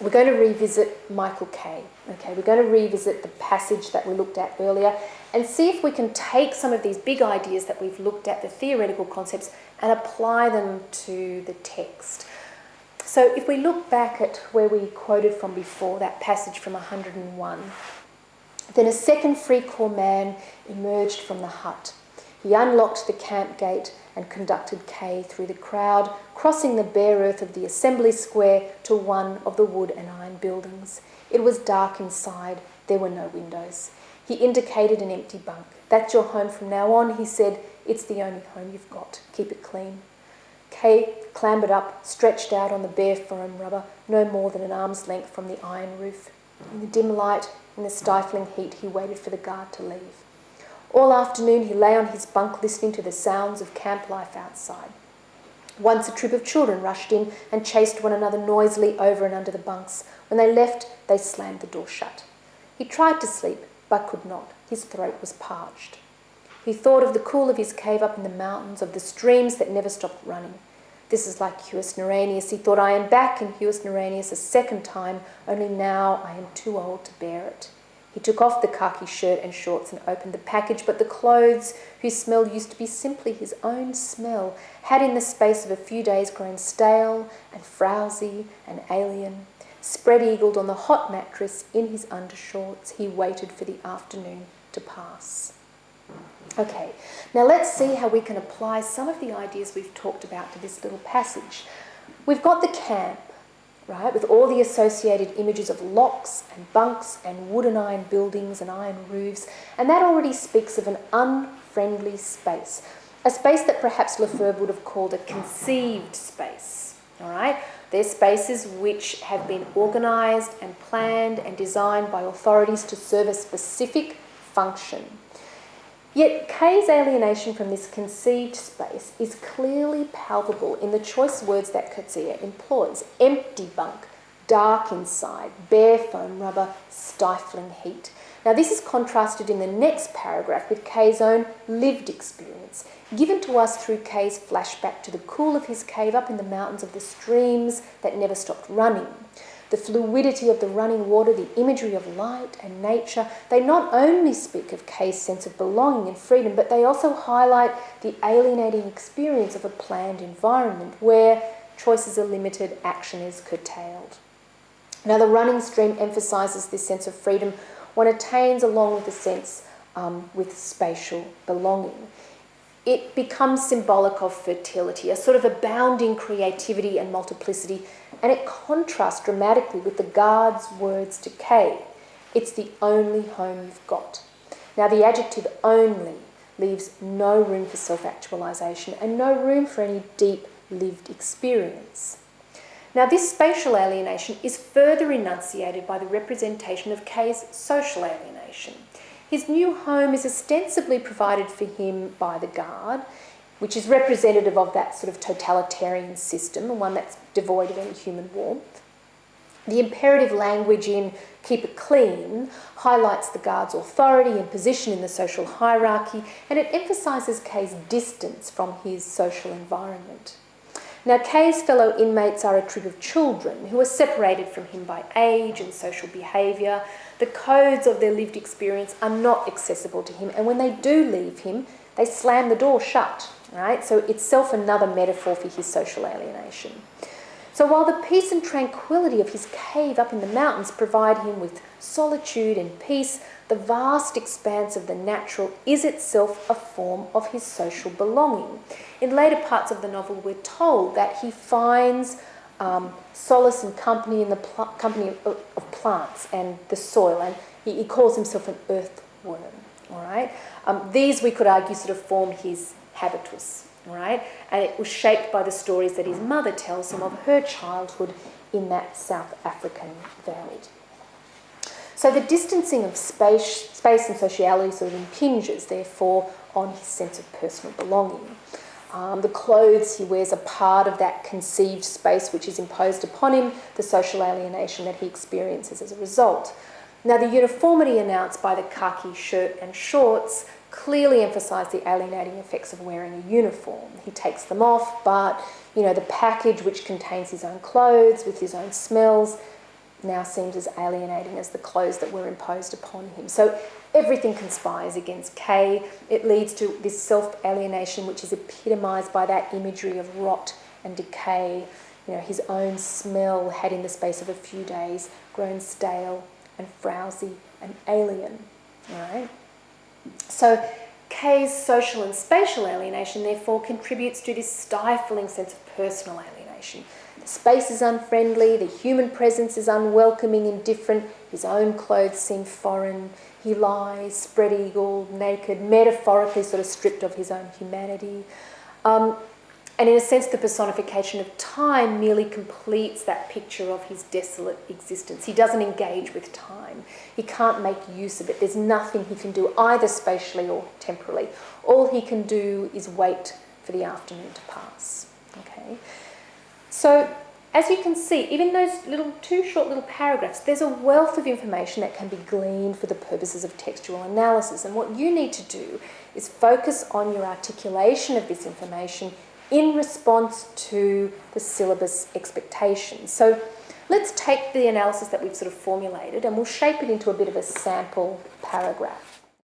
we're going to revisit Michael Kay. Okay, we're going to revisit the passage that we looked at earlier and see if we can take some of these big ideas that we've looked at, the theoretical concepts, and apply them to the text. So if we look back at where we quoted from before, that passage from 101, then a second free-corps man emerged from the hut. He unlocked the camp gate and conducted Kay through the crowd, crossing the bare earth of the assembly square to one of the wood and iron buildings. It was dark inside. There were no windows. He indicated an empty bunk. "That's your home from now on," he said. "It's the only home you've got. Keep it clean." Kay clambered up, stretched out on the bare foam rubber, no more than an arm's length from the iron roof. In the dim light, in the stifling heat, he waited for the guard to leave. All afternoon he lay on his bunk listening to the sounds of camp life outside. Once a troop of children rushed in and chased one another noisily over and under the bunks. When they left, they slammed the door shut. He tried to sleep, but could not. His throat was parched. He thought of the cool of his cave up in the mountains, of the streams that never stopped running. This is like Huis Neranius. He thought, "I am back in Huis Neranius a second time, only now I am too old to bear it." He took off the khaki shirt and shorts and opened the package, but the clothes, whose smell used to be simply his own smell, had in the space of a few days grown stale and frowsy and alien. Spread-eagled on the hot mattress in his undershorts, he waited for the afternoon to pass. Okay, now let's see how we can apply some of the ideas we've talked about to this little passage. We've got the camp, right, with all the associated images of locks and bunks and wood and iron buildings and iron roofs, and that already speaks of an unfriendly space, a space that perhaps Lefebvre would have called a conceived space, all right? They're spaces which have been organised and planned and designed by authorities to serve a specific function. Yet Kay's alienation from this conceived space is clearly palpable in the choice words that Coetzee employs: empty bunk, dark inside, bare foam rubber, stifling heat. Now this is contrasted in the next paragraph with Kay's own lived experience, given to us through Kay's flashback to the cool of his cave up in the mountains, of the streams that never stopped running. The fluidity of the running water, the imagery of light and nature, they not only speak of Kay's sense of belonging and freedom, but they also highlight the alienating experience of a planned environment where choices are limited, action is curtailed. Now the running stream emphasises this sense of freedom one attains along with the sense with spatial belonging. It becomes symbolic of fertility, a sort of abounding creativity and multiplicity, and it contrasts dramatically with the guard's words to Kay: "It's the only home you've got." Now the adjective "only" leaves no room for self-actualisation and no room for any deep lived experience. Now this spatial alienation is further enunciated by the representation of Kay's social alienation. His new home is ostensibly provided for him by the guard, which is representative of that sort of totalitarian system, one that's devoid of any human warmth. The imperative language in "keep it clean" highlights the guard's authority and position in the social hierarchy, and it emphasises Kay's distance from his social environment. Now, Kay's fellow inmates are a troop of children who are separated from him by age and social behaviour. The codes of their lived experience are not accessible to him, and when they do leave him, they slam the door shut, right? So itself another metaphor for his social alienation. So while the peace and tranquility of his cave up in the mountains provide him with solitude and peace, the vast expanse of the natural is itself a form of his social belonging. In later parts of the novel, we're told that he finds solace and company in the company of plants and the soil, and he calls himself an earthworm, all right? These, we could argue, sort of form his habitus, all right? And it was shaped by the stories that his mother tells him of her childhood in that South African valley. So the distancing of space and sociality sort of impinges, therefore, on his sense of personal belonging. The clothes he wears are part of that conceived space which is imposed upon him, the social alienation that he experiences as a result. Now, the uniformity announced by the khaki shirt and shorts clearly emphasise the alienating effects of wearing a uniform. He takes them off, but, the package which contains his own clothes with his own smells, now seems as alienating as the clothes that were imposed upon him. So everything conspires against K. It leads to this self-alienation, which is epitomised by that imagery of rot and decay. You know, his own smell had in the space of a few days grown stale and frowsy and alien. All right? So K's social and spatial alienation, therefore, contributes to this stifling sense of personal alienation. The space is unfriendly, the human presence is unwelcoming, indifferent, his own clothes seem foreign, he lies spread-eagled, naked, metaphorically sort of stripped of his own humanity. And in a sense, the personification of time merely completes that picture of his desolate existence. He doesn't engage with time. He can't make use of it. There's nothing he can do, either spatially or temporally. All he can do is wait for the afternoon to pass. Okay? So, as you can see, even those two short little paragraphs, there's a wealth of information that can be gleaned for the purposes of textual analysis. And what you need to do is focus on your articulation of this information in response to the syllabus expectations. So let's take the analysis that we've sort of formulated and we'll shape it into a bit of a sample paragraph.